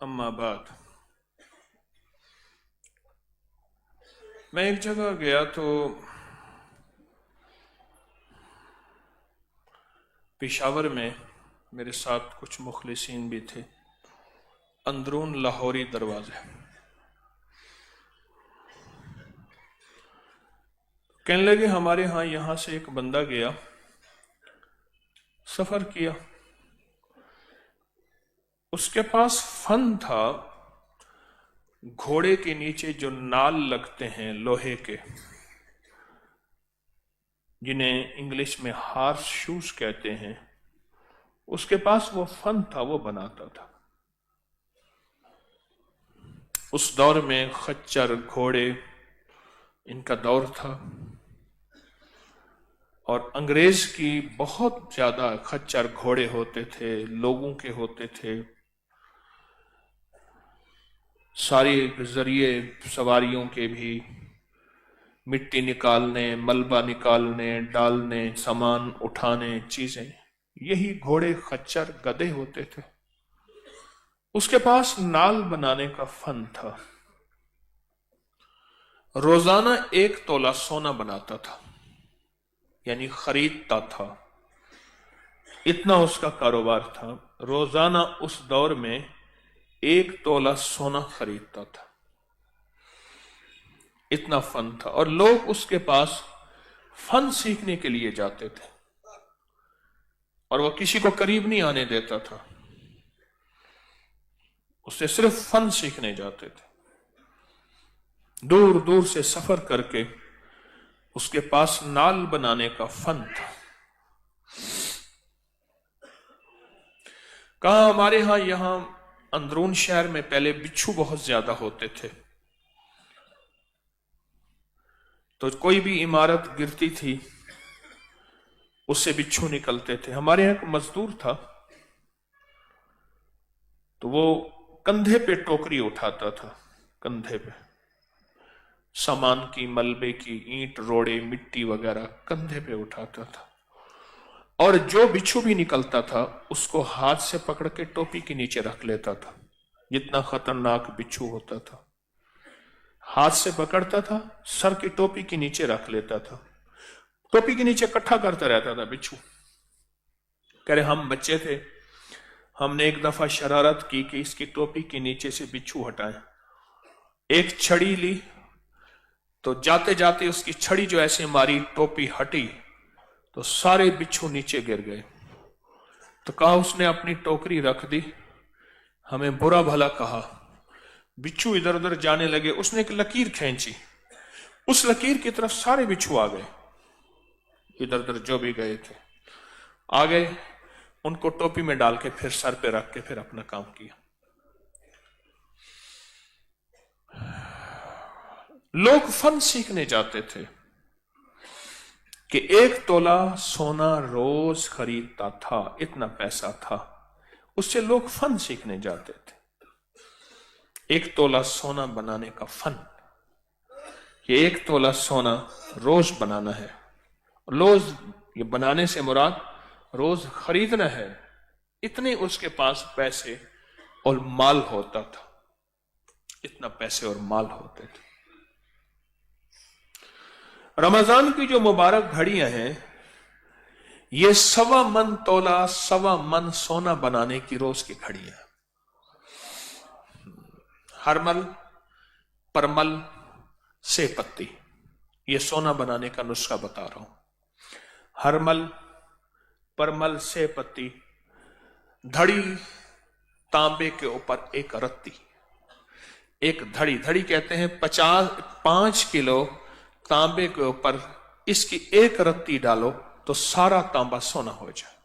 अम्मा बाद। मैं एक जगह गया तो पेशावर में मेरे साथ कुछ मुखलिसीन भी थे। अंदरून लाहौरी दरवाजे। कहने लगे हमारे यहाँ से एक बंदा गया, सफर किया, उसके पास फन था घोड़े के नीचे जो नाल लगते हैं लोहे के, जिन्हें इंग्लिश में हार्स शूज कहते हैं, उसके पास वो फन था, वो बनाता था। उस दौर में खच्चर घोड़े इनका दौर था और अंग्रेज की बहुत ज्यादा खच्चर घोड़े होते थे, लोगों के होते थे। सारे जरिए सवारियों के भी, मिट्टी निकालने, मलबा निकालने, डालने, सामान उठाने, चीजें, यही घोड़े खच्चर गधे होते थे। उसके पास नाल बनाने का फन था। रोजाना 1 तोला सोना बनाता था, यानी खरीदता था। इतना उसका कारोबार था। रोजाना उस दौर में 1 तोला सोना खरीदता था। इतना फन था और लोग उसके पास फन सीखने के लिए जाते थे और वह किसी को करीब नहीं आने देता था। उससे सिर्फ फन सीखने जाते थे। दूर दूर से सफर करके उसके पास नाल बनाने का फन था। कहा हमारे यहां अंदरून शहर में पहले बिच्छू बहुत ज्यादा होते थे, तो कोई भी इमारत गिरती थी उससे बिच्छू निकलते थे। हमारे यहां एक मजदूर था, तो वो कंधे पे टोकरी उठाता था, कंधे पे सामान की, मलबे की, ईंट रोड़े, मिट्टी वगैरह कंधे पे उठाता था। और जो बिच्छू भी निकलता था उसको हाथ से पकड़ के टोपी के नीचे रख लेता था। जितना खतरनाक बिच्छू होता था, हाथ से पकड़ता था, सर की टोपी के नीचे रख लेता था, टोपी के नीचे इकट्ठा करता रहता था बिच्छू। कह रहे हम बच्चे थे, हमने एक दफा शरारत की कि इसकी टोपी के नीचे से बिच्छू हटाएं। एक छड़ी ली तो जाते जाते उसकी छड़ी जो ऐसे मारी, टोपी हटी तो सारे बिच्छू नीचे गिर गए। तो कहा उसने अपनी टोकरी रख दी, हमें बुरा भला कहा, बिच्छू इधर उधर जाने लगे। उसने एक लकीर खींची, उस लकीर की तरफ सारे बिच्छू आ गए, इधर उधर जो भी गए थे आ गए। उनको टोपी में डाल के फिर सर पे रख के फिर अपना काम किया। लोग फन सीखने जाते थे कि 1 तोला सोना रोज खरीदता था, इतना पैसा था, उससे लोग फन सीखने जाते थे। 1 तोला सोना बनाने का फन, ये 1 तोला सोना रोज बनाना है। रोज ये बनाने से मुराद रोज खरीदना है। इतने उसके पास पैसे और माल होता था, इतना पैसे और माल होते थे। रमजान की जो मुबारक घड़ियां हैं, ये 1.25 मन तोला, 1.25 मन सोना बनाने की रोज की घड़ियां। हरमल, परमल, से पत्ती, ये सोना बनाने का नुस्खा बता रहा हूं। हरमल, परमल, से पत्ती, धड़ी तांबे के ऊपर एक रत्ती, एक धड़ी, धड़ी कहते हैं 5 किलो तांबे के ऊपर इसकी एक रत्ती डालो तो सारा तांबा सोना हो जाए।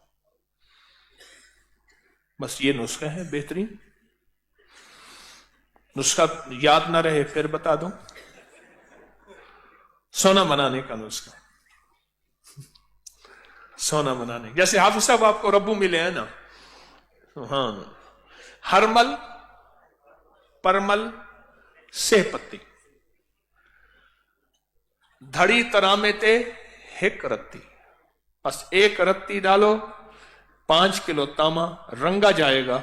बस ये नुस्खा है बेहतरीन। नुस्खा याद ना रहे फिर बता दूं, सोना बनाने का नुस्खा, सोना बनाने। जैसे हाफिज साहब आपको रब्बू मिले हैं ना, हाँ, हरमल, परमल, से पत्ती, धड़ी तरामे ते हिक रत्ती, बस एक रत्ती डालो, 5 किलो तांबा रंगा जाएगा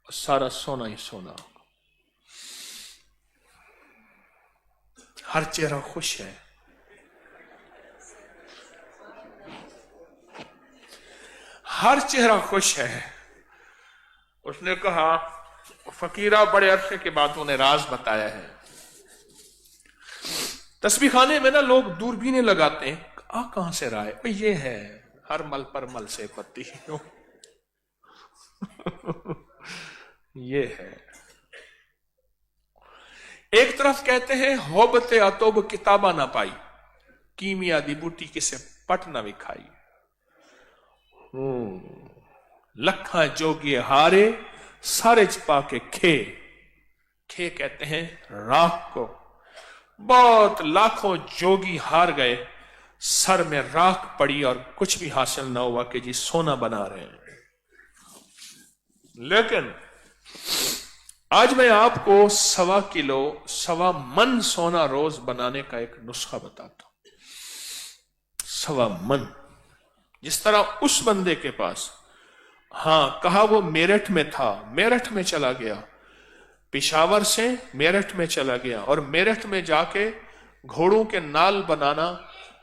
सारा सोना ही सोना, हर चेहरा खुश है, हर चेहरा खुश है। उसने कहा, फकीरा बड़े अरसे के बाद उन्हें राज बताया है। तस्बीह खाने में ना लोग दूरबीनें लगाते हैं, कहां से रहा है? ये है, हर मल पर मल से पत्ती। ये है। एक तरफ कहते हैं होबते अतोब किताबा ना पाई, कीमिया दी बूटी किसे पट ना विखाई। लखा जोगी हारे सारे छपा के खे कहते हैं राख को। बहुत लाखों जोगी हार गए, सर में राख पड़ी और कुछ भी हासिल ना हुआ कि जी सोना बना रहे हैं। लेकिन आज मैं आपको 1.25 किलो 1.25 मन सोना रोज बनाने का एक नुस्खा बताता हूं। 1.25 मन। जिस तरह उस बंदे के पास, हाँ कहा वो मेरठ में था, मेरठ में चला गया, पिशावर से मेरठ में चला गया और मेरठ में जाके घोड़ों के नाल बनाना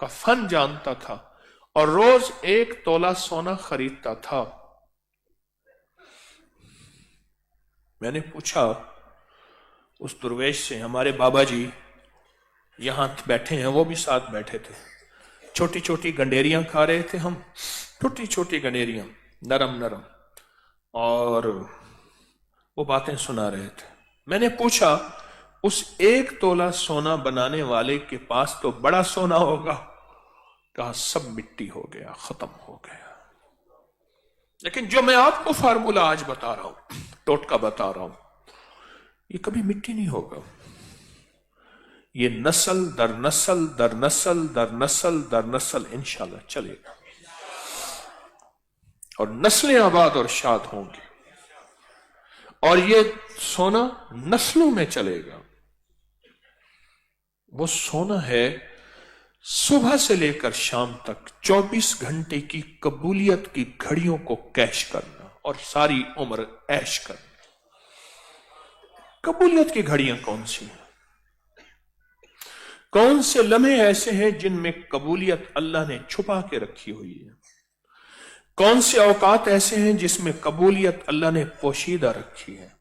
का फन जानता था और रोज 1 तोला सोना खरीदता था। मैंने पूछा उस दुर्वेश से, हमारे बाबा जी यहां बैठे हैं, वो भी साथ बैठे थे, छोटी छोटी गंडेरियां खा रहे थे हम, छोटी छोटी गंडेरियां नरम नरम, और वो बातें सुना रहे थे। मैंने पूछा उस 1 तोला सोना बनाने वाले के पास तो बड़ा सोना होगा? कहा सब मिट्टी हो गया, खत्म हो गया। लेकिन जो मैं आपको फार्मूला आज बता रहा हूं, टोटका बता रहा हूं, ये कभी मिट्टी नहीं होगा। ये नस्ल दर नस्ल दर नस्ल दर नस्ल दर नस्ल इंशाल्लाह चलेगा और नस्लें आबाद और शाद होंगी और ये सोना नस्लों में चलेगा। वो सोना है सुबह से लेकर शाम तक 24 घंटे की कबूलियत की घड़ियों को कैश करना और सारी उम्र ऐश करना। कबूलियत की घड़ियां कौन सी हैं? कौन से लम्हे ऐसे हैं जिनमें कबूलियत अल्लाह ने छुपा के रखी हुई है? कौन से औकात ऐसे हैं जिसमें कबूलियत अल्लाह ने पोशीदा रखी है?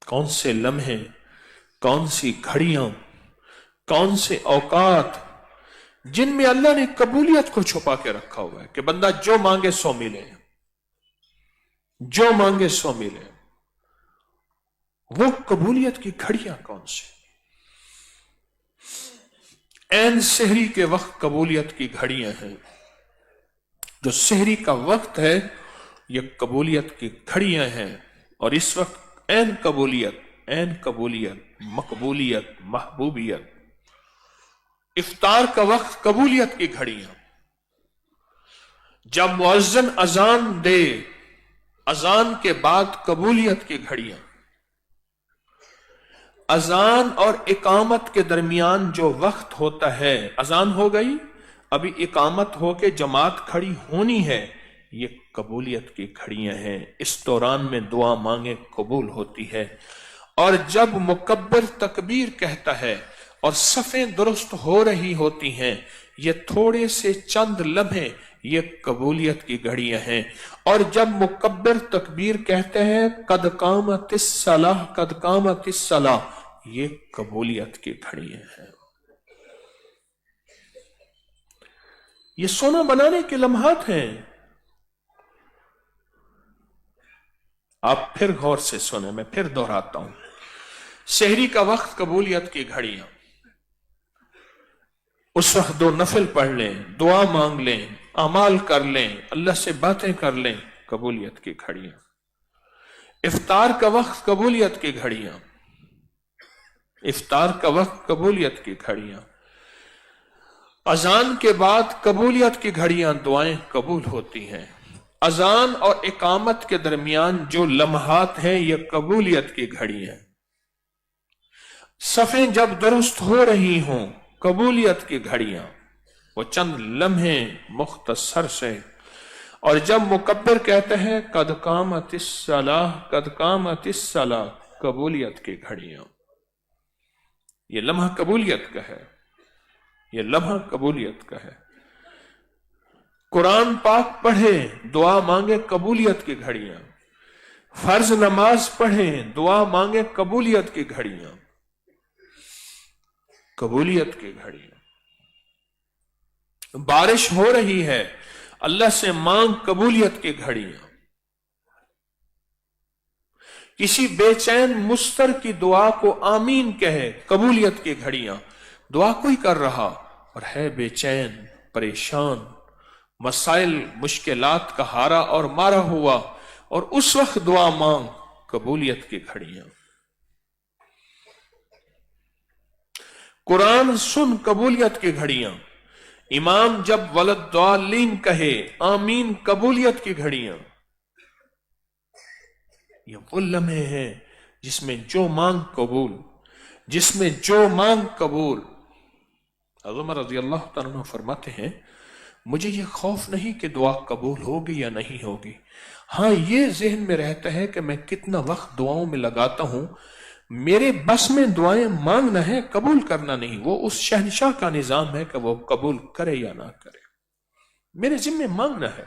कौन से लम्हे, कौन सी घड़ियां, कौन से औकात जिनमें अल्लाह ने कबूलियत को छुपा के रखा हुआ है कि बंदा जो मांगे सो मिले, जो मांगे सो मिले। वो कबूलियत की घड़ियां कौन सी? ऐन सहरी के वक्त कबूलियत की घड़ियां हैं। जो सहरी का वक्त है ये कबूलियत की घड़ियां हैं और इस वक्त ऐन कबूलियत, मकबूलियत, महबूबियत। इफ्तार का वक्त कबूलियत की घड़ियां। जब मुअज्जिन अजान दे, अजान के बाद कबूलियत की घड़ियां। अजान और इकामत के दरमियान जो वक्त होता है, अजान हो गई, अभी इकामत हो के जमात खड़ी होनी है, ये कबूलियत की घड़ियां हैं। इस दौरान में दुआ मांगे कबूल होती है। और जब मुकब्बिर तकबीर कहता है और सफ़ें दुरुस्त हो रही होती हैं, ये थोड़े से चंद लम्हे ये कबूलियत की घड़ियां हैं। और जब मुकब्बिर तकबीर कहते हैं कद कामतिस सलाह, कद कामतिस सलाह, ये कबूलियत की घड़ियां हैं। ये सोना बनाने के लम्हात हैं। आप फिर गौर से सुने, मैं फिर दोहराता हूं। सहरी का वक्त कबूलियत की घड़ियां। उस वक्त 2 नफल पढ़ लें, दुआ मांग लें, अमाल कर लें, अल्लाह से बातें कर लें, कबूलियत की घड़ियां। इफ्तार का वक्त कबूलियत की घड़ियां। इफ्तार का वक्त कबूलियत की घड़ियां। अजान के बाद कबूलियत की घड़ियां, दुआएं कबूल होती हैं। अजान और इकामत के दरमियान जो लम्हात हैं ये कबूलियत की घड़ियां। सफ़ें जब दुरुस्त हो रही हों, कबूलियत की घड़ियां। वो चंद लम्हे मुख्तसर से اور جب مکبر کہتے ہیں قد قامت الصلاۃ، قد قامت الصلاۃ، قبولیت کی گھڑیاں، یہ لمحہ قبولیت کا ہے، یہ لمحہ قبولیت کا ہے۔ قرآن پاک پڑھیں، دعا مانگے، قبولیت کی گھڑیاں، فرض نماز پڑھیں، دعا مانگے، قبولیت کی گھڑیاں، قبولیت کی گھڑیاں۔ بارش ہو رہی ہے، اللہ سے مانگ، قبولیت کی گھڑیاں۔ کسی بے چین مستر کی دعا کو آمین کہے، قبولیت کی گھڑیاں۔ دعا کوئی کر رہا اور ہے بے چین، پریشان، مسائل مشکلات کا ہارا اور مارا ہوا، اور اس وقت دعا مانگ، قبولیت کی گھڑیاں۔ قرآن سن، قبولیت کی گھڑیاں۔ امام جب ولدالین کہے، آمین، قبولیت کی گھڑیاں۔ یہ وہ لمحے ہیں جس میں جو مانگ قبول، جس میں جو مانگ قبول۔ عمر رضی اللہ تعالیٰ عنہ فرماتے ہیں مجھے یہ خوف نہیں کہ دعا قبول ہوگی یا نہیں ہوگی، ہاں یہ ذہن میں رہتا ہے کہ میں کتنا وقت دعاؤں میں لگاتا ہوں، میرے بس میں دعائیں مانگنا ہے، قبول کرنا نہیں۔ وہ اس شہنشاہ کا نظام ہے کہ وہ قبول کرے یا نہ کرے، میرے ذمہ مانگنا ہے،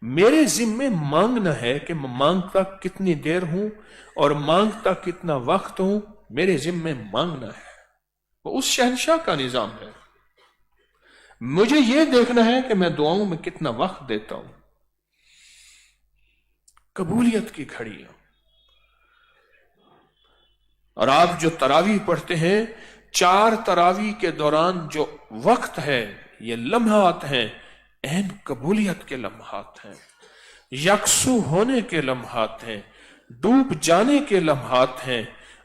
میرے ذمہ مانگنا ہے کہ میں مانگتا کتنی دیر ہوں اور مانگتا کتنا وقت ہوں، میرے ذمہ مانگنا ہے۔ وہ اس شہنشاہ کا نظام ہے، مجھے یہ دیکھنا ہے کہ میں دعاؤں میں کتنا وقت دیتا ہوں۔ قبولیت کی گھڑیاں۔ اور آپ جو تراویح پڑھتے ہیں، 4 تراویح کے دوران جو وقت ہے، یہ لمحات ہیں، عین قبولیت کے لمحات ہیں، یکسو ہونے کے لمحات ہیں، ڈوب جانے کے لمحات ہیں،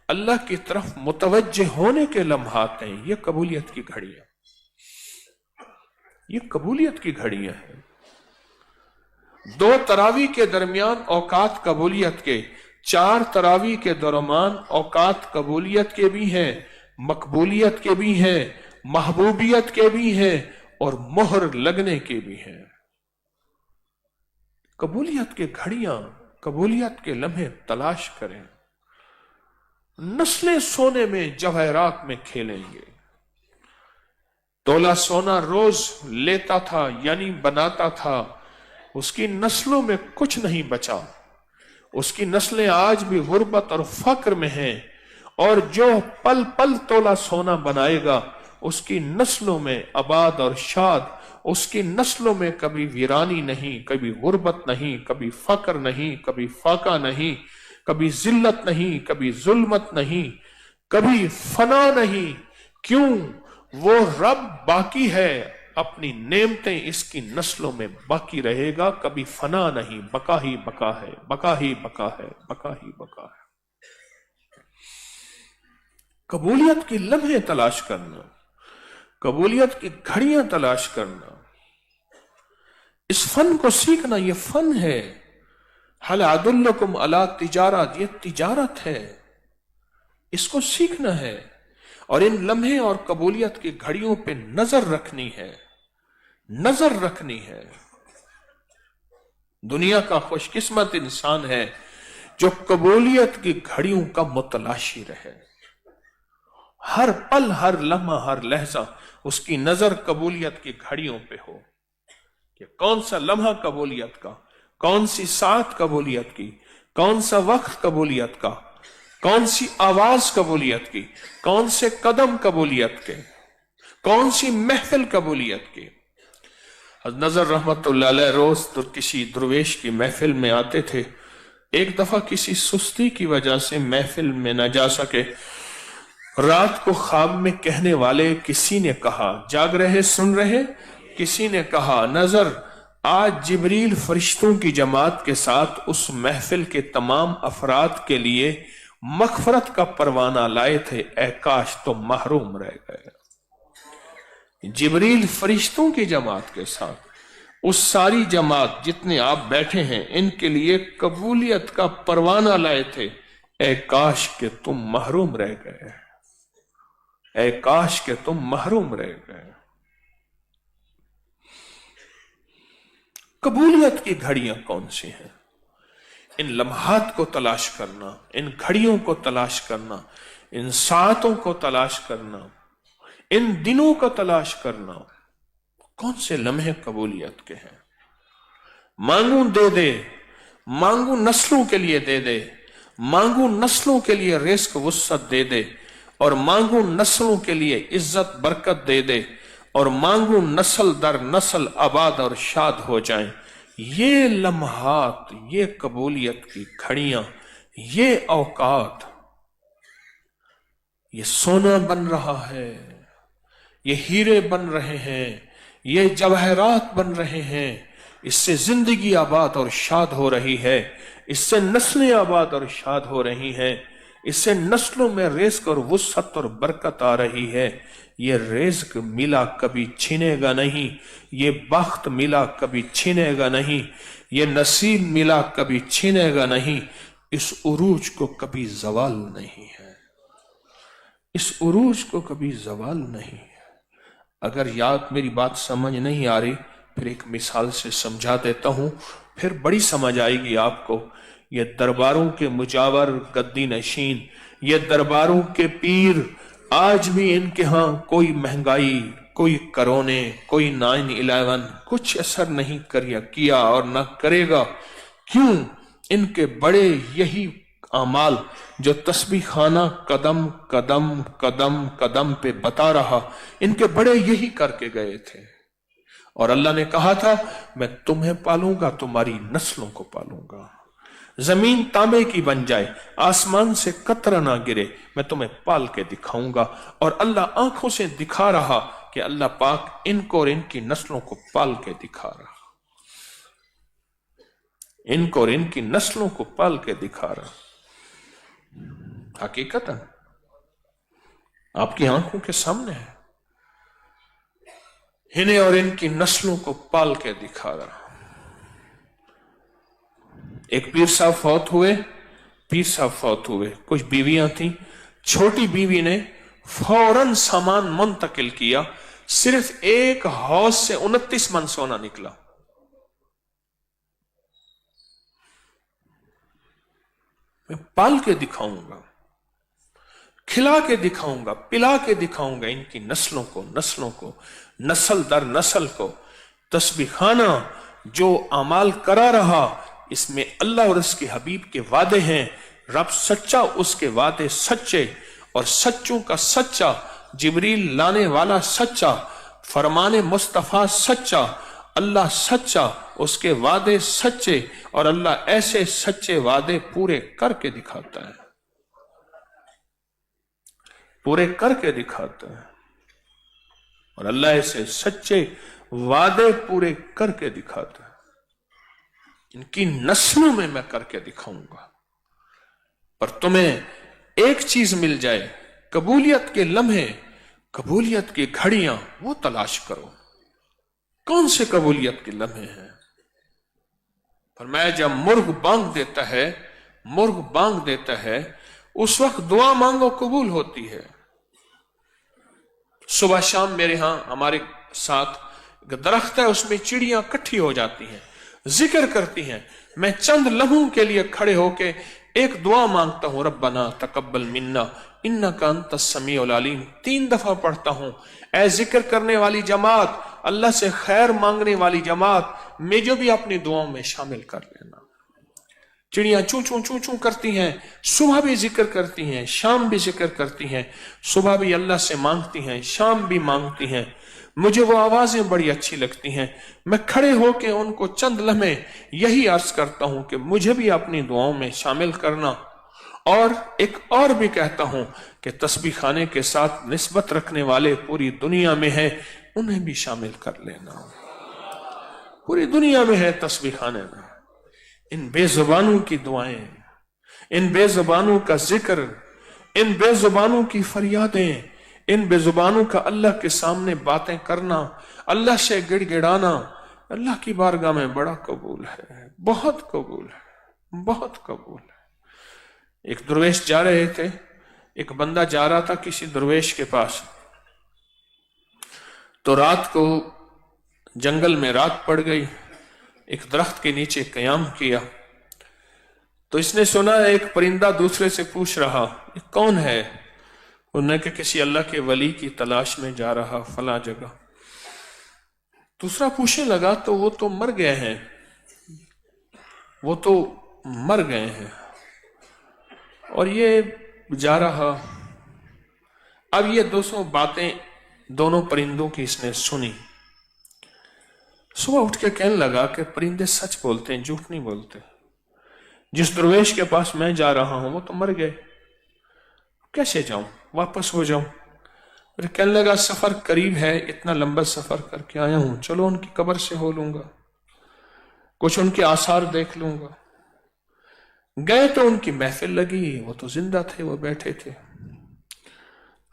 اللہ کی طرف متوجہ ہونے کے لمحات ہیں۔ یہ قبولیت کی گھڑیاں، یہ قبولیت کی گھڑیاں ہیں۔ 2 تراویح کے درمیان اوقات قبولیت کے، 4 تراویح کے درمیان اوقات قبولیت کے بھی ہیں، مقبولیت کے بھی ہیں، محبوبیت کے بھی ہیں، اور مہر لگنے کے بھی ہیں۔ قبولیت کے گھڑیاں، قبولیت کے لمحے تلاش کریں۔ نسلیں سونے میں، جواہرات میں کھیلیں گے۔ تولا سونا روز لیتا تھا، یعنی بناتا تھا، اس کی نسلوں میں کچھ نہیں بچا، اس کی نسلیں آج بھی غربت اور فقر میں ہیں، اور جو پل پل تولا سونا بنائے گا اس کی نسلوں میں آباد اور شاد، اس کی نسلوں میں کبھی ویرانی نہیں، کبھی غربت نہیں، کبھی فقر نہیں، کبھی فاقہ نہیں، کبھی ذلت نہیں، کبھی ظلمت نہیں، کبھی فنا نہیں۔ کیوں؟ وہ رب باقی ہے، اپنی نعمتیں اس کی نسلوں میں باقی رہے گا، کبھی فنا نہیں، بقا ہی بقا ہے، بقا ہی بقا ہے، بقا ہی بقا ہے۔ قبولیت کی لمحے تلاش کرنا، قبولیت کی گھڑیاں تلاش کرنا، اس فن کو سیکھنا، یہ فن ہے۔ حل ادلکم علی تجارت، یہ تجارت ہے، اس کو سیکھنا ہے، اور ان لمحے اور قبولیت کی گھڑیوں پہ نظر رکھنی ہے، نظر رکھنی ہے۔ دنیا کا خوش قسمت انسان ہے جو قبولیت کی گھڑیوں کا متلاشی رہے، ہر پل، ہر لمحہ، ہر لہجہ اس کی نظر قبولیت کی گھڑیوں پہ ہو کہ کون سا لمحہ قبولیت کا، کون سی ساعت قبولیت کی، کون سا وقت قبولیت کا، کون سی آواز قبولیت کی، کون سے قدم قبولیت کے، کون سی محفل قبولیت کی۔ نظر رحمت اللہ علیہ روز کسی درویش کی محفل میں آتے تھے، ایک دفعہ کسی سستی کی وجہ سے محفل میں نہ جا سکے، رات کو خواب میں کہنے والے کسی نے کہا، جاگ رہے سن رہے، کسی نے کہا، نظر آج جبریل فرشتوں کی جماعت کے ساتھ اس محفل کے تمام افراد کے لیے مغفرت کا پروانہ لائے تھے، اے کاش تم محروم رہ گئے۔ جبریل فرشتوں کی جماعت کے ساتھ اس ساری جماعت جتنے آپ بیٹھے ہیں ان کے لیے قبولیت کا پروانہ لائے تھے، اے کاش کہ تم محروم رہ گئے، اے کاش کہ تم محروم رہ گئے۔ कबूलियत की घड़ियां कौन सी हैं? इन लम्हात को तलाश करना, इन घड़ियों को तलाश करना, इन सातों को तलाश करना, इन दिनों को तलाश करना, कौन से लम्हे कबूलियत के हैं? मांगू दे दे, मांगू नस्लों के लिए दे दे, मांगू नस्लों के लिए रिस्क वुसअत दे दे, और मांगू नस्लों के लिए इज्जत बरकत दे दे, और मांगू नस्ल दर नस्ल आबाद और शाद हो जाएं। ये लम्हात, ये कबूलियत की घड़ियां, ये औकात, ये सोना बन रहा है, ये हीरे बन रहे हैं, ये जवाहरात बन रहे हैं, इससे जिंदगी आबाद और शाद हो रही है, इससे नस्लें आबाद और शाद हो रही हैं, इससे नस्लों में रिज़्क और वुसअत और बरकत आ रही है। ये रिज़्क मिला कभी छीनेगा नहीं, ये बख्त मिला कभी छीनेगा नहीं, ये नसीब मिला कभी छीनेगा नहीं। इस उरूज को कभी जवाल नहीं है, इस उरूज को कभी जवाल नहीं है। अगर याद मेरी बात समझ नहीं आ रही, फिर एक मिसाल से समझा देता हूं, फिर बड़ी समझ आएगी आपको। ये दरबारों के मुजावर गद्दी नशीन, ये दरबारों के पीर, आज भी इनके यहां कोई महंगाई, कोई करोने, कोई 9/11 कुछ असर नहीं किया और न करेगा। क्यों? इनके बड़े यही अमाल जो तस्बीह खाना कदम कदम कदम कदम पे बता रहा, इनके बड़े यही करके गए थे। और अल्लाह ने कहा था, मैं तुम्हें पालूंगा, तुम्हारी नस्लों को पालूंगा। जमीन तांबे की बन जाए, आसमान से कतरा ना गिरे, मैं तुम्हें पाल के दिखाऊंगा। और अल्लाह आंखों से दिखा रहा कि अल्लाह पाक इनको और इनकी नस्लों को पाल के दिखा रहा, इनको और इनकी नस्लों को पाल के दिखा रहा। हकीकतन आपकी आंखों के सामने है, इन्हें और इनकी नस्लों को पाल के दिखा रहा। एक पीर साहब फौत हुए, कुछ बीवियां थी। छोटी बीवी ने फौरन सामान मुंतकिल किया, सिर्फ एक हौज से 29 मन सोना निकला। मैं पाल के दिखाऊंगा, खिला के दिखाऊंगा, पिला के दिखाऊंगा इनकी नस्लों को, नस्ल दर नस्ल को। तस्बीह खाना जो अमाल करा रहा, इसमें अल्लाह और उसके हबीब के वादे हैं। रब सच्चा, उसके वादे सच्चे, और सच्चों का सच्चा, जिब्रील लाने वाला सच्चा, फरमाने मुस्तफा सच्चा, अल्लाह सच्चा, उसके वादे सच्चे, और अल्लाह ऐसे सच्चे वादे पूरे करके दिखाता है, पूरे करके दिखाता है। और अल्लाह ऐसे सच्चे वादे पूरे करके दिखाता है। इनकी नस्लों में मैं करके दिखाऊंगा। पर तुम्हें एक चीज मिल जाए, कबूलियत के लम्हे, कबूलियत की घड़ियां, वो तलाश करो। कौन से कबूलियत के लम्हे हैं? फरमाया जब मुर्ग बांग देता है, उस वक्त दुआ मांगो, कबूल होती है। सुबह शाम मेरे यहां हमारे साथ एक दरख्त है, उसमें चिड़ियां इकट्ठी हो जाती हैं, जिक्र करती हैं। मैं चंद लम्हों के लिए खड़े होके एक दुआ मांगता हूं, रब्बना तकब्बल मिन्ना इन्नका अंतस समीउल अलीम, 3 दफा पढ़ता हूं। ऐ जिक्र करने वाली जमात, अल्लाह से खैर मांगने वाली जमात, मुझे भी अपनी दुआओं में शामिल कर लेना। चिड़ियां चू चू चू चू करती हैं, सुबह भी जिक्र करती हैं, शाम भी जिक्र करती हैं। सुबह भी अल्लाह से मांगती हैं, शाम भी मांगती हैं। मुझे वो आवाजें बड़ी अच्छी लगती हैं। मैं खड़े होकर उनको चंद लम्हे यही अर्ज करता हूं कि मुझे भी अपनी दुआओं में शामिल करना। और एक और भी कहता हूं कि तस्बीह खाने के साथ निस्बत रखने वाले पूरी दुनिया में हैं, उन्हें भी शामिल कर लेना। पूरी दुनिया में है तस्बीह खाने में। इन बेजुबानों की दुआएं, इन बेजुबानों का जिक्र, इन बेजुबानों की फरियादें, इन बेजुबानों का अल्लाह के सामने बातें करना, अल्लाह से गिड़गिड़ाना, अल्लाह की बारगाह में बड़ा कबूल है, बहुत कबूल है, बहुत कबूल है। एक दरवेश जा रहे थे, एक बंदा जा रहा था किसी दरवेश के पास, तो रात को जंगल में रात पड़ गई। ایک درخت کے نیچے قیام کیا تو اس نے سنا ایک پرندہ دوسرے سے پوچھ رہا یہ کون ہے؟ انہوں نے کہا کسی اللہ کے ولی کی تلاش میں جا رہا فلاں جگہ۔ دوسرا پوچھنے لگا تو وہ تو مر گئے ہیں، وہ تو مر گئے ہیں، اور یہ جا رہا۔ اب یہ 200 باتیں دونوں پرندوں کی اس نے سنی۔ صبح اٹھ کے کہنے لگا کہ پرندے سچ بولتے ہیں، جھوٹ نہیں بولتے۔ جس درویش کے پاس میں جا رہا ہوں وہ تو مر گئے، کیسے جاؤں، واپس ہو جاؤں؟ پھر کہنے لگا سفر قریب ہے، اتنا لمبا سفر کر کے آیا ہوں، چلو ان کی قبر سے ہو لوں گا، کچھ ان کے آثار دیکھ لوں گا۔ گئے تو ان کی محفل لگی، وہ تو زندہ تھے، وہ بیٹھے تھے۔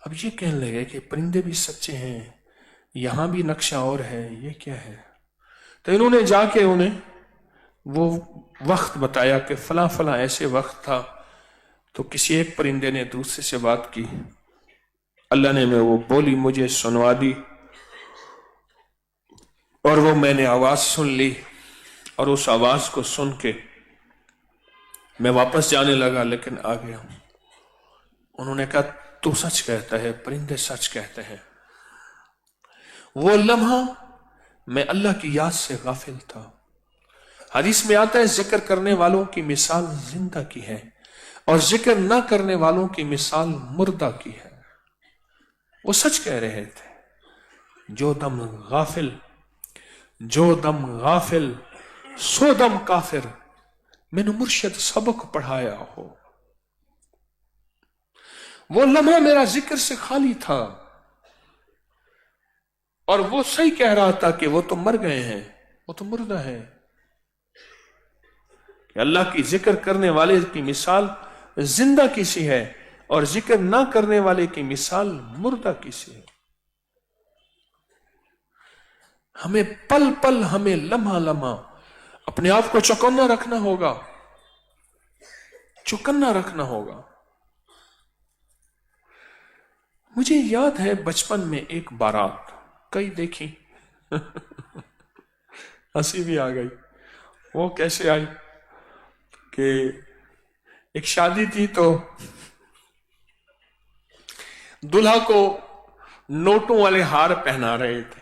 اب یہ کہنے لگے کہ پرندے بھی سچے ہیں، یہاں بھی نقشہ اور ہے، یہ کیا ہے؟ تو انہوں نے جا کے انہیں وہ وقت بتایا کہ فلاں فلاں ایسے وقت تھا، تو کسی ایک پرندے نے دوسرے سے بات کی، اللہ نے وہ بولی مجھے سنوا دی، اور وہ میں نے آواز سن لی، اور اس آواز کو سن کے میں واپس جانے لگا لیکن آ گیا۔ انہوں نے کہا تو سچ کہتا ہے، پرندے سچ کہتے ہیں۔ وہ لمحہ میں اللہ کی یاد سے غافل تھا۔ حدیث میں آتا ہے ذکر کرنے والوں کی مثال زندہ کی ہے اور ذکر نہ کرنے والوں کی مثال مردہ کی ہے۔ وہ سچ کہہ رہے تھے، جو دم غافل سو دم کافر، میں نے مرشد سبق پڑھایا ہو۔ وہ لمحہ میرا ذکر سے خالی تھا، اور وہ صحیح کہہ رہا تھا کہ وہ تو مر گئے ہیں، وہ تو مردہ ہے۔ کہ اللہ کی ذکر کرنے والے کی مثال زندہ کسی ہے اور ذکر نہ کرنے والے کی مثال مردہ کسی ہے۔ ہمیں پل پل، ہمیں لمحہ لمحہ اپنے آپ کو چوکنا رکھنا ہوگا، چوکنا رکھنا ہوگا۔ مجھے یاد ہے بچپن میں ایک بارات کئی دیکھی، ہنسی بھی آ گئی۔ وہ کیسے آئی کہ ایک شادی تھی تو دلہا کو نوٹوں والے ہار پہنا رہے تھے،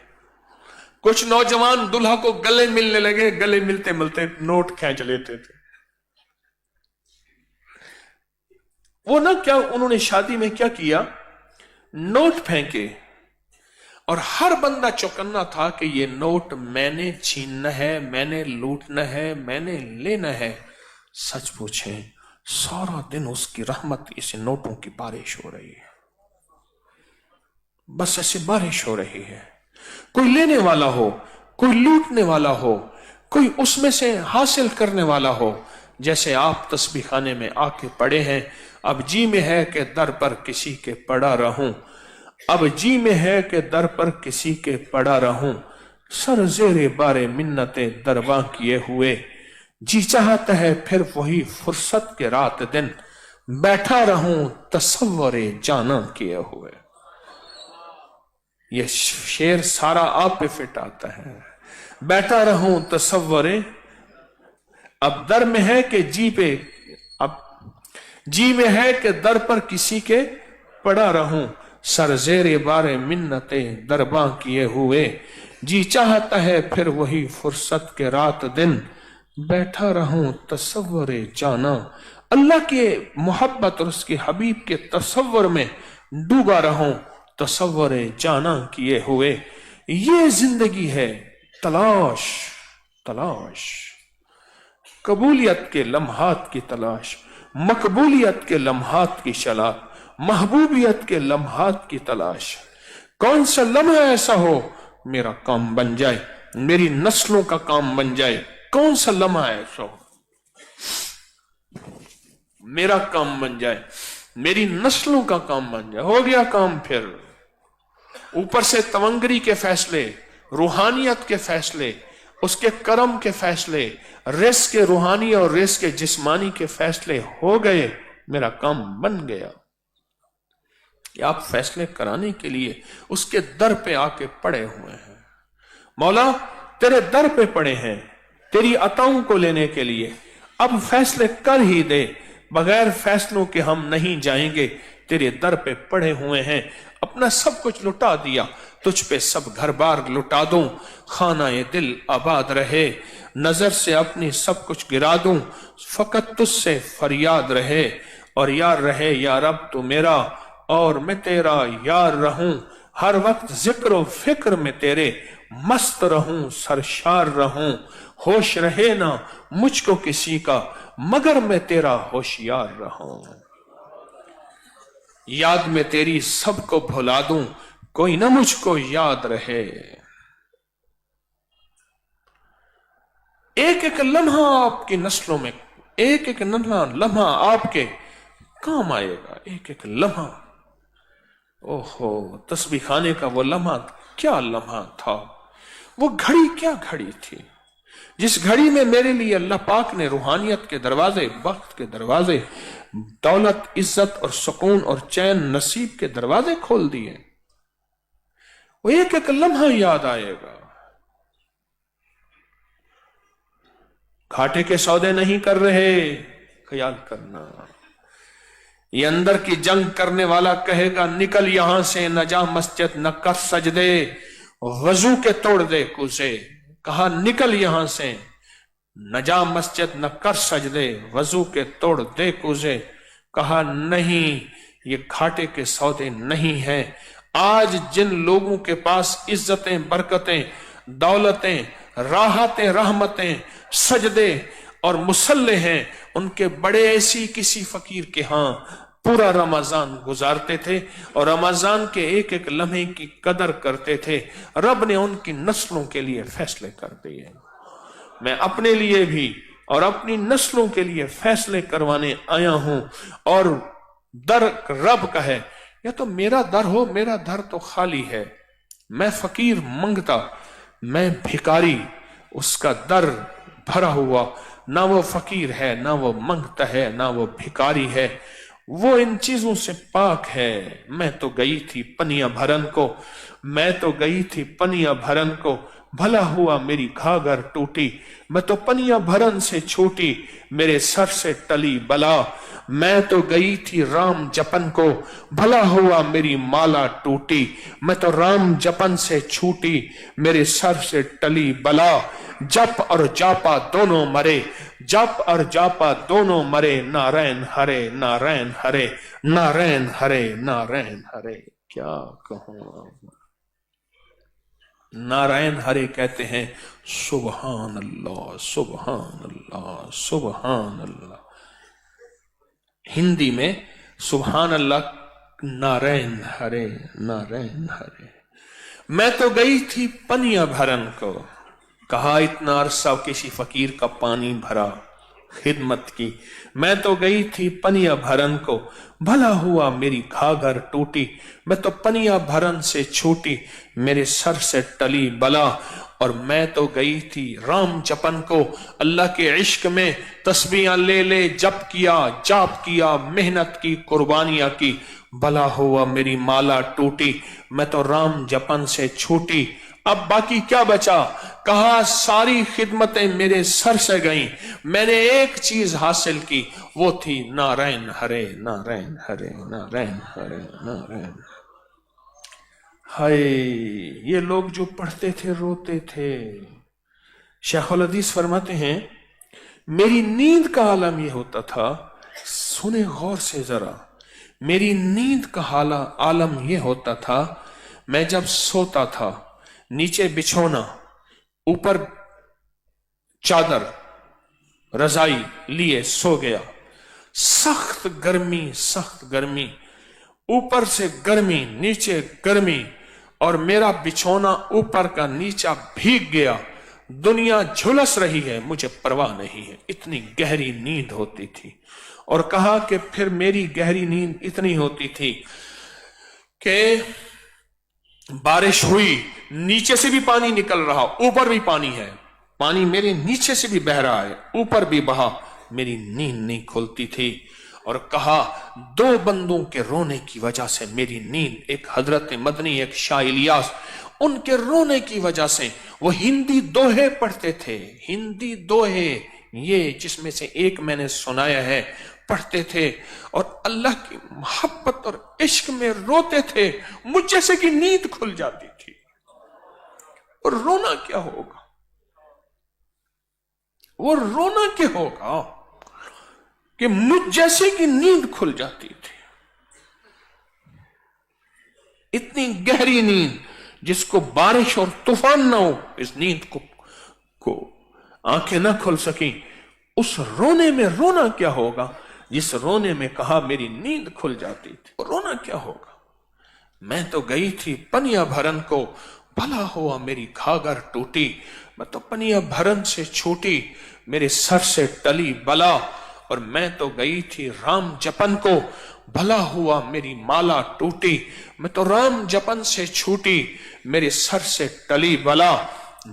کچھ نوجوان دلہا کو گلے ملنے لگے، گلے ملتے ملتے نوٹ کھینچ لیتے تھے۔ وہ نہ کیا انہوں نے شادی میں کیا کیا، نوٹ پھینکے، اور ہر بندہ چوکنا تھا کہ یہ نوٹ میں نے چھیننا ہے، میں نے لوٹنا ہے، میں نے لینا ہے۔ سچ پوچھیں سارا دن اس کی رحمت اس نوٹوں کی بارش ہو رہی ہے، بس ایسے بارش ہو رہی ہے۔ کوئی لینے والا ہو، کوئی لوٹنے والا ہو، کوئی اس میں سے حاصل کرنے والا ہو۔ جیسے آپ تسبیح خانے میں آ کے پڑے ہیں، اب جی میں ہے کہ در پر کسی کے پڑا رہوں، اب جی میں ہے کہ در پر کسی کے پڑا رہوں، سر زیر بار منتیں درباں کیے ہوئے، جی چاہتا ہے پھر وہی فرصت کے رات دن، بیٹھا رہوں تصور جانا کیے ہوئے۔ یہ شعر سارا آپ پہ فٹ آتا ہے۔ بیٹھا رہوں تصور، اب در میں ہے کہ اب جی میں ہے کہ در پر کسی کے پڑا رہوں، سر زیر بار منتیں درباں کیے ہوئے، جی چاہتا ہے پھر وہی فرصت کے رات دن، بیٹھا رہوں تصور جانا۔ اللہ کے محبت اور اس کے حبیب کے تصور میں ڈوبا رہوں تصور جانا کیے ہوئے۔ یہ زندگی ہے تلاش، قبولیت کے لمحات کی تلاش، مقبولیت کے لمحات کی شلاق، محبوبیت کے لمحات کی تلاش۔ کون سا لمحہ ایسا ہو میرا کام بن جائے، میری نسلوں کا کام بن جائے؟ کون سا لمحہ ایسا ہو میرا کام بن جائے، میری نسلوں کا کام بن جائے؟ ہو گیا کام پھر۔ اوپر سے تونگری کے فیصلے، روحانیت کے فیصلے، اس کے کرم کے فیصلے، رزق کے روحانی اور رزق کے جسمانی کے فیصلے ہو گئے، میرا کام بن گیا۔ کہ آپ فیصلے کرانے کے لیے اس کے در پہ آ کے پڑے ہوئے ہیں۔ مولا تیرے در پہ پڑے ہیں، तेरी अताओं को लेने के लिए। अब फैसले कर ही दे, बगैर फैसलों के हम नहीं जाएंगे। तेरे दर पे पड़े हुए हैं, अपना सब कुछ लुटा दिया, तुझ पे सब घर बार लुटा दूं। खाना ये दिल आबाद रहे, नजर से अपनी सब कुछ गिरा दूं। फकत तुझसे फरियाद रहे, और यार रहे या रब तू मेरा, और मैं तेरा यार रहूं। हर वक्त जिक्र और फिक्र में तेरे मस्त रहूं, सरशार रहूं। होश रहे ना मुझको किसी का, मगर मैं तेरा होशियार रहूं। याद में तेरी सबको भुला दूं, कोई ना मुझको याद रहे। एक एक लम्हा आपकी नस्लों में, एक एक लम्हा आपके काम आएगा। एक एक लम्हा, ओहो, तस्बीह खाने का वो लम्हा क्या लम्हा था, वो घड़ी क्या घड़ी थी, जिस घड़ी में मेरे लिए अल्लाह पाक ने रूहानियत के दरवाजे, वक्त के दरवाजे, दौलत, इज्जत और सुकून और चैन नसीब के दरवाजे खोल दिए। वो एक एक लम्हा याद आएगा। घाटे के सौदे नहीं कर रहे, ख्याल करना। ये अंदर की जंग करने वाला कहेगा निकल यहां से, न जा मस्जिद न कर सजदे, वजू के तोड़ दे कुसे। कहा निकल यहां से, न जा मस्जिद न कर सजदे, वजू के तोड़ दे कुसे। कहा नहीं, ये घाटे के सौदे नहीं हैं। आज जिन लोगों के पास इज्जतें, बरकतें, दौलतें, राहतें, रहमतें, सजदे और मुसल्ले हैं, उनके बड़े ऐसी किसी फकीर के यहां पूरा रमजान गुजारते थे और रमजान के एक एक लम्हे की कदर करते थे। रब ने उनकी नस्लों के लिए फैसले कर दिए। मैं अपने लिए भी और अपनी नस्लों के लिए फैसले करवाने आया हूं। और दर रब का है, या तो मेरा दर हो, मेरा दर तो खाली है। मैं फकीर मंगता, मैं भिखारी, उसका दर भरा हुआ। ना वो फकीर है, ना वो मंगता है, ना वो भिखारी है, वो इन चीजों से पाक है। मैं तो गई थी पनिया भरन को, मैं तो गई थी पनिया भरन को, भला हुआ मेरी घाघर टूटी। मैं तो पनिया भरन से छूटी, मेरे सर से टली बला। मैं तो गई थी राम जपन को, भला हुआ मेरी माला टूटी। मैं तो राम जपन से छूटी, मेरे सर से टली बला। जप और जापा दोनों मरे, जप और जापा दोनों मरे। नारायण हरे, नारायण हरे, नारायण हरे, नारायण हरे। क्या कहूं, नारायण हरे कहते हैं सुबहान अल्लाह, सुबहान अल्लाह, सुबहान अल्लाह। हिंदी में सुबहान अल्लाह, नारायण हरे, नारायण हरे। मैं तो गई थी पनिया भरन को, कहा इतना अरसा किसी फकीर का पानी भरा, खिदमत की। मैं तो गई थी पनिया भरन को, भला हुआ मेरी घाघर टूटी। मैं तो पनिया भरन से छूटी, मेरे सर से टली बला। और मैं तो गई थी राम जपन को, अल्लाह के इश्क में तस्बीहां ले ले जप किया, जाप किया, मेहनत की, कुर्बानियां की। भला हुआ मेरी माला टूटी, मैं तो राम जपन से छूटी। अब बाकी क्या बचा? कहा सारी खिदमतें मेरे सर से गईं, मैंने एक चीज हासिल की, वो थी नारायण हरे, नारायण हरे, नारायण हरे, नारायण। हाय, ये लोग जो पढ़ते थे रोते थे। शेखुल हदीस फरमाते हैं मेरी नींद का आलम ये होता था, सुने गौर से जरा, मेरी नींद का आलम ये होता था, मैं जब सोता था नीचे बिछोना, ऊपर चादर रजाई लिए सो गया। सख्त गर्मी, सख्त गर्मी, ऊपर से गर्मी, नीचे गर्मी, और मेरा बिछोना ऊपर का नीचा भीग गया। दुनिया झुलस रही है, मुझे परवाह नहीं है। इतनी गहरी नींद होती थी। और कहा कि फिर मेरी गहरी नींद इतनी होती थी कि बारिश हुई, नीचे से भी पानी निकल रहा, ऊपर भी पानी है, पानी मेरे नीचे से भी बह रहा है, ऊपर भी बहा, मेरी नींद नहीं खुलती थी। और कहा दो बंदों के रोने की वजह से मेरी नींद, एक हजरत मदनी, एक शाह इलियास, उनके रोने की वजह से وہ ہندی دوہے پڑھتے تھے، ہندی دوہے، یہ جس میں سے ایک میں نے سنایا ہے، پڑھتے تھے اور اللہ کی محبت اور عشق میں روتے تھے، مجھ جیسے کہ نیند کھل جاتی تھی۔ اور رونا کیا ہوگا، وہ رونا کیا ہوگا کہ مجھ جیسے کی نیند کھل جاتی تھی، اتنی گہری نیند جس کو بارش اور طوفان نہ ہو، اس نیند کو آنکھیں نہ کھل سکیں، اس رونے میں رونا کیا ہوگا جس رونے میں کہا میری نیند کھل جاتی تھی۔ رونا کیا ہوگا، میں تو گئی تھی پنیا بھرن کو، بھلا ہوا میری گھاگھر ٹوٹی، میں تو پنیا بھرن سے چھوٹی، میرے سر سے ٹلی بلا، اور میں تو گئی تھی رام جپن کو، بھلا ہوا میری مالا ٹوٹی، میں تو رام جپن سے چھوٹی، میرے سر سے ٹلی بلا،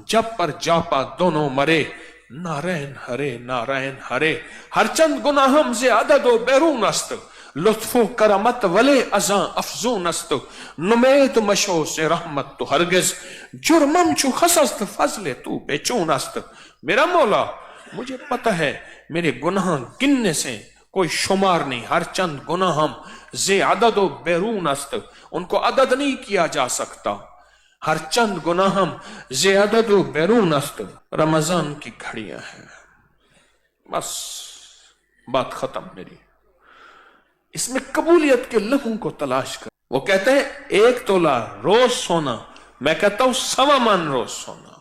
جب پر جاپا دونوں مرے، نارائن ہرے نارائن ہرے، ہر چند گناہم سے عدد و بیرون است، لطف و کرمت ولے ازاں افزون است، نمید مشو سے رحمت تو ہرگز، جرمم چو خسست فضل تو بے چون است۔ میرا مولا مجھے پتہ ہے میرے گناہ گننے سے کوئی شمار نہیں، ہر چند گناہم زے عدد و بیرون است، ان کو عدد نہیں کیا جا سکتا، ہر چند گناہم زے عدد و بیرون است۔ رمضان کی گھڑیاں ہیں، بس بات ختم میری، اس میں قبولیت کے لمحوں کو تلاش کر۔ وہ کہتے ہیں 1 تولہ روز سونا، میں کہتا ہوں 1.25 من روز سونا،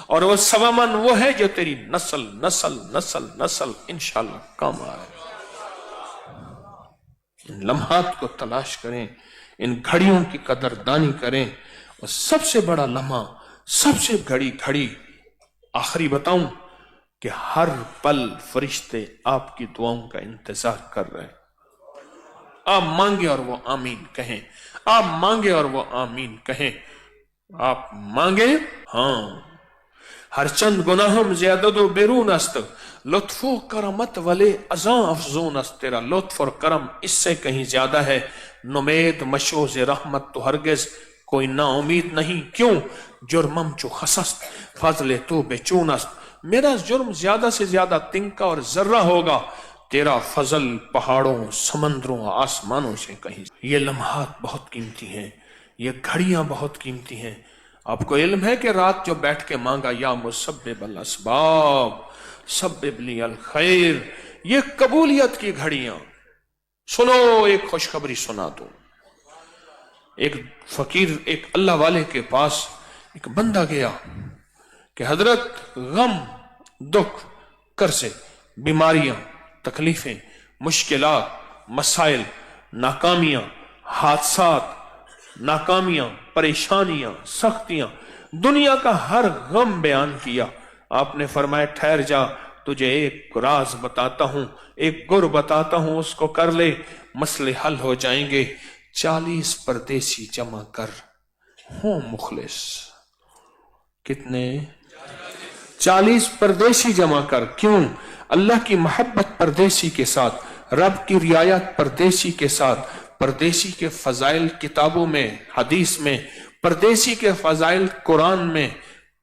اور وہ 1.25 من وہ ہے جو تیری نسل نسل نسل نسل انشاءاللہ کام آئے۔ ان لمحات کو تلاش کریں، ان گھڑیوں کی قدردانی کریں، اور سب سے بڑا لمحہ، سب سے گھڑی آخری بتاؤں کہ ہر پل فرشتے آپ کی دعاؤں کا انتظار کر رہے ہیں۔ آپ مانگے اور وہ آمین کہیں، آپ مانگے اور وہ آمین کہیں، آپ مانگے ہاں۔ ہر چند گناہم زیادت و بیرون است، لطف و کرمت ولے ازاں افزون است، تیرا لطف اور کرم اس سے کہیں زیادہ ہے، نمید مشوز رحمت تو ہرگز کوئی نا امید نہیں، کیوں؟ جرمم چو خسست فضل تو بے چون است، میرا جرم زیادہ سے زیادہ تنکا اور ذرہ ہوگا، تیرا فضل پہاڑوں سمندروں آسمانوں سے کہیں۔ یہ لمحات بہت قیمتی ہیں، یہ گھڑیاں بہت قیمتی ہیں۔ آپ کو علم ہے کہ رات جو بیٹھ کے مانگا یا مسبب الاسباب سبب لی الخیر، یہ قبولیت کی گھڑیاں۔ سنو ایک خوشخبری سنا دو، ایک فقیر ایک اللہ والے کے پاس ایک بندہ گیا کہ حضرت غم دکھ قرضے بیماریاں تکلیفیں مشکلات مسائل ناکامیاں حادثات ناکامیاں پریشانیاں سختیاں دنیا کا ہر غم بیان کیا۔ آپ نے فرمایا ٹھہر جا، تجھے ایک راز بتاتا ہوں، ایک گر بتاتا ہوں، اس کو کر لے، مسئلے حل ہو جائیں گے۔ 40 پردیسی جمع کر، ہوں مخلص۔ کتنے؟ 40 پردیسی جمع کر۔ کیوں؟ اللہ کی محبت پردیسی کے ساتھ، رب کی رعایت پردیسی کے ساتھ، پردیسی کے فضائل کتابوں میں حدیث میں، پردیسی کے فضائل قرآن میں،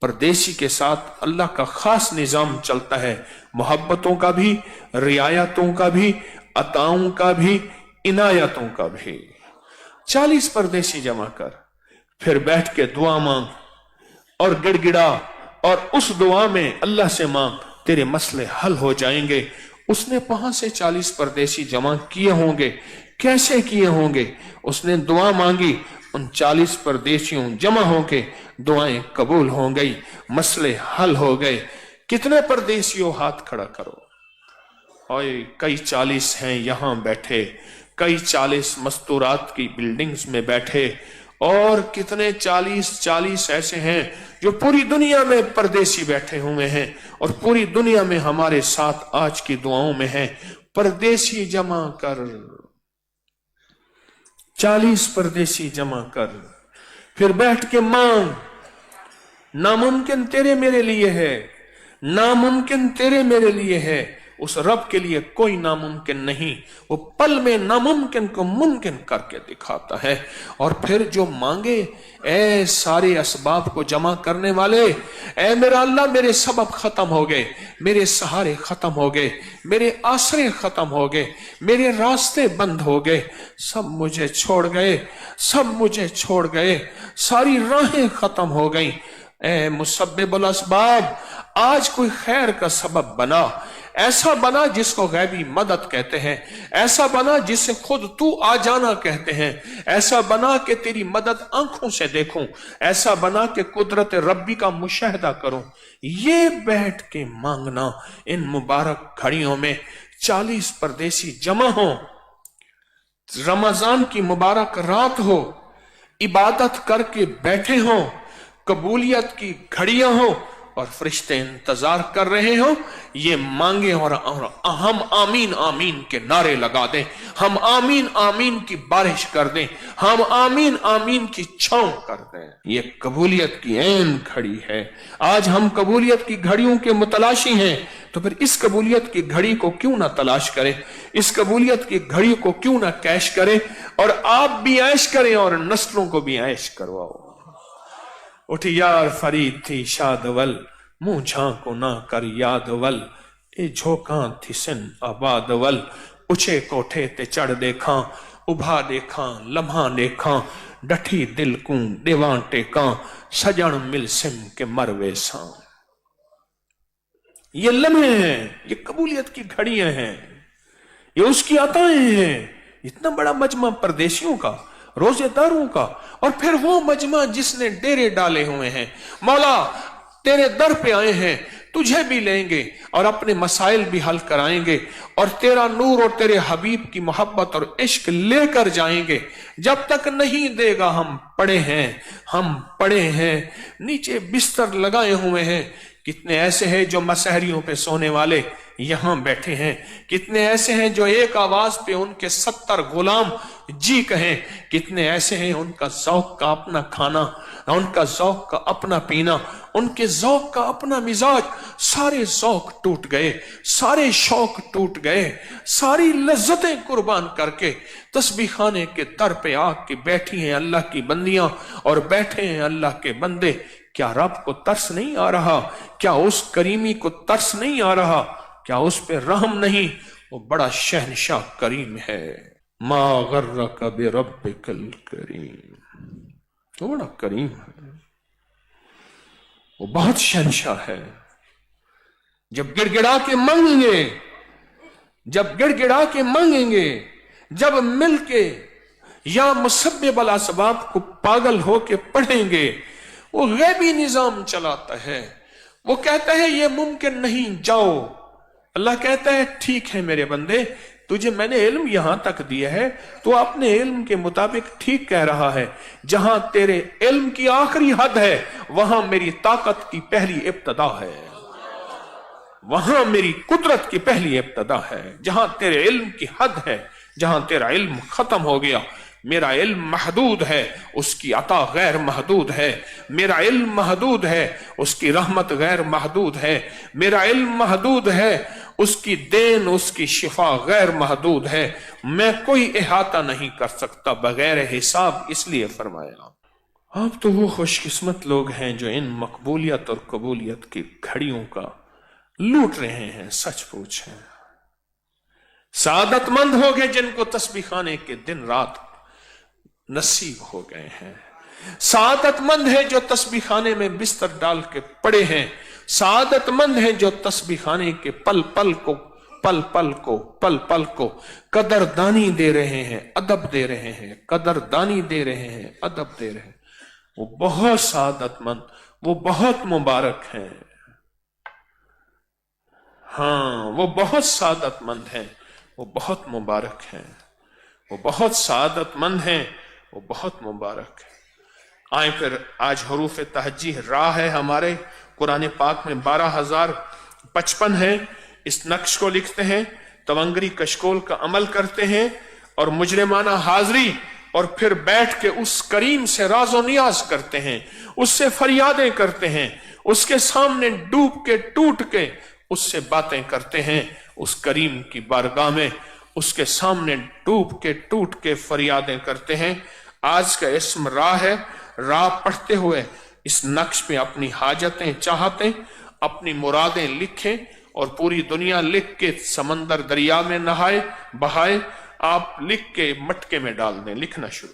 پردیسی کے ساتھ اللہ کا خاص نظام چلتا ہے، محبتوں کا بھی، رعایتوں کا بھی، عطاؤں کا بھی، عنایتوں کا بھی۔ 40 پردیسی جمع کر، پھر بیٹھ کے دعا مانگ اور گڑ گڑا، اور اس دعا میں اللہ سے مانگ، تیرے مسئلے حل ہو جائیں گے۔ اس نے وہاں سے 40 پردیسی جمع کیے ہوں گے، کیسے کیے ہوں گے؟ اس نے دعا مانگی، ان 40 پردیسیوں جمع ہو کے دعائیں قبول ہو گئی، مسئلے حل ہو گئے۔ کتنے پردیسیوں ہاتھ کھڑا کرو؟ اوئے کئی 40 ہیں یہاں بیٹھے، کئی 40 مستورات کی بلڈنگز میں بیٹھے، اور کتنے 40 ایسے ہیں جو پوری دنیا میں پردیسی بیٹھے ہوئے ہیں اور پوری دنیا میں ہمارے ساتھ آج کی دعاؤں میں ہیں۔ پردیسی جمع کر، 40 پردیسی جمع کر، پھر بیٹھ کے مانگ۔ ناممکن تیرے میرے لیے ہے، ناممکن تیرے میرے لیے ہے، उस रब के लिए कोई नामुमकिन नहीं, वो पल में नामुमकिन को मुमकिन करके दिखाता है। और फिर जो मांगे, ए सारे असबाब को जमा करने वाले, ए मेरा अल्लाह मेरे सबब खत्म हो गए, मेरे सहारे खत्म हो गए, मेरे आसरे खत्म हो गए, मेरे रास्ते बंद हो गए, सब मुझे छोड़ गए, सब मुझे छोड़ गए, सारी राहें खत्म हो गई। ए मुसब्बिबुल असबाब, आज कोई खैर का सबब बना, ऐसा बना जिसको गैबी मदद कहते हैं, ऐसा बना जिससे खुद तू आ जाना कहते हैं, ऐसा बना कि तेरी मदद आंखों से देखूं, ऐसा बना कि कुदरत रब्बी का मुशाहिदा करूं। ये बैठ के मांगना इन मुबारक घड़ियों में 40 परदेसी जमा हो, रमजान की मुबारक रात हो, इबादत करके बैठे हो, कबूलियत की घड़ियां हो और फरिश्ते इंतजार कर रहे हो, ये मांगे और हम आमीन आमीन के नारे लगा दें, हम आमीन आमीन की बारिश कर दें, हम आमीन आमीन की छांव कर दें। ये कबूलियत की ऐन घड़ी है। आज हम कबूलियत की घड़ियों के मुतलाशी हैं, तो फिर इस कबूलियत की घड़ी को क्यों ना तलाश करें, इस कबूलियत की घड़ी को क्यों ना कैश करें, और आप भी ऐश करें और नस्लों को भी ऐश करवाओ। उठ यार फरीद थी शादवल, मुंह झांको ना कर यादवल, ए झोंका थी सिन आबादवल, उछे कोठे ते चढ़ देखा, उभा देखा लम्हा देखा, डठी दिल को देवा टेका, सजन मिल सिम के मरवे सा। ये लम्हे हैं, ये कबूलियत की घड़ियां हैं, ये उसकी अताएं हैं। इतना बड़ा मजमा परदेशियों का, रोजेदारों का, और फिर वो मजमा जिसने डेरे डाले हुए हैं। मौला तेरे दर पे आए हैं, तुझे भी लेंगे और अपने मसाइल भी हल कराएंगे, और तेरा नूर और तेरे हबीब की मोहब्बत और इश्क लेकर जाएंगे। जब तक नहीं देगा हम पड़े हैं, हम पड़े हैं, नीचे बिस्तर लगाए हुए हैं। कितने ऐसे हैं जो मसहरियों पे सोने वाले यहां बैठे हैं, कितने ऐसे हैं जो एक आवाज पे उनके 70 गुलाम जी कहें, कितने ऐसे हैं उनका ज़ौक़ का अपना खाना, उनका ज़ौक़ का अपना पीना, उनके ज़ौक़ का अपना मिजाज। सारे ज़ौक़ टूट गए, सारे शौक टूट गए, सारी लज्जतें कुर्बान करके तस्बीह खाने के दर पे आके बैठी हैं अल्लाह की बंदियां और बैठे हैं अल्लाह के बंदे। क्या रब को तरस नहीं आ रहा? क्या उस करीमी को तरस नहीं आ रहा? क्या उस पे रहम नहीं? वो बड़ा शहनशाह करीम है। मा गर्रक बिरब्बिकल करीम, वो बड़ा करीम है, वो बहुत शहनशाह है। जब गिड़गिड़ा के मांगेंगे, जब गिड़गिड़ा के मांगेंगे, जब मिलके या मुसब्बिबुल असबाब को पागल होके पढ़ेंगे, वो गैबी निजाम चलाता है। वो कहता है ये मुमकिन नहीं, जाओ। अल्लाह कहता है ठीक है मेरे बंदे, तुझे मैंने इल्म यहां तक दिया है, तो अपने इल्म के मुताबिक ठीक कह रहा है। जहां तेरे इल्म की आखिरी हद है, वहां मेरी ताकत की पहली इब्तदा है, वहां मेरी कुदरत की पहली इब्तदा है। जहां तेरे इल्म की हद है, जहां तेरा इल्म खत्म हो गया, मेरा इल्म महदूद है, उसकी अता गैर महदूद है। मेरा इल्म महदूद है, उसकी रहमत गैर महदूद है। मेरा इल्म महदूद है, उसकी देन, उसकी शिफा गैर महदूद है। मैं कोई इहाता नहीं कर सकता बगैर हिसाब, इसलिए फरमाया। आप तो वो खुशकिस्मत लोग हैं जो इन मकबूलियत और कबूलियत की घड़ियों का लूट रहे हैं। सच पूछें, सादतमंद हो गए जिनको तस्बीह खाने के दिन रात नसीब हो गए हैं। सादतमंद है जो तस्बीह खाने में बिस्तर डाल के पड़े हैं। सादतमंद है जो तस्बीह खाने के पल पल को कदरदानी दे रहे हैं, अदब दे रहे हैं, कदरदानी दे रहे हैं, अदब दे रहे हैं। वो बहुत सादतमंद, वो बहुत मुबारक हैं। हाँ, वो बहुत सादतमंद हैं, वो बहुत मुबारक हैं, वो बहुत सादतमंद हैं, वो बहुत मुबारक है। आए फिर आज हरूफ तहज्जी राह है हमारे कुरान पाक में 12,055 है। इस नक्श को लिखते हैं, तवंगरी कशकोल का अमल करते हैं और मुजरिमाना हाजरी, और फिर बैठ के उस करीम से राजो नियाज करते हैं, उससे फरियादें करते हैं, उसके सामने डूब के टूट के उससे बातें करते हैं, उस करीम की बारगाह में उसके सामने डूब के टूट के फरियादें करते हैं। आज का इसम रा है, रा पढ़ते हुए इस नक्श पे अपनी हाजतें, चाहतें, अपनी मुरादें लिखें और पूरी दुनिया लिख के समंदर दरिया में नहाए बहाए। आप लिख के मटके में डाल दें, लिखना शुरू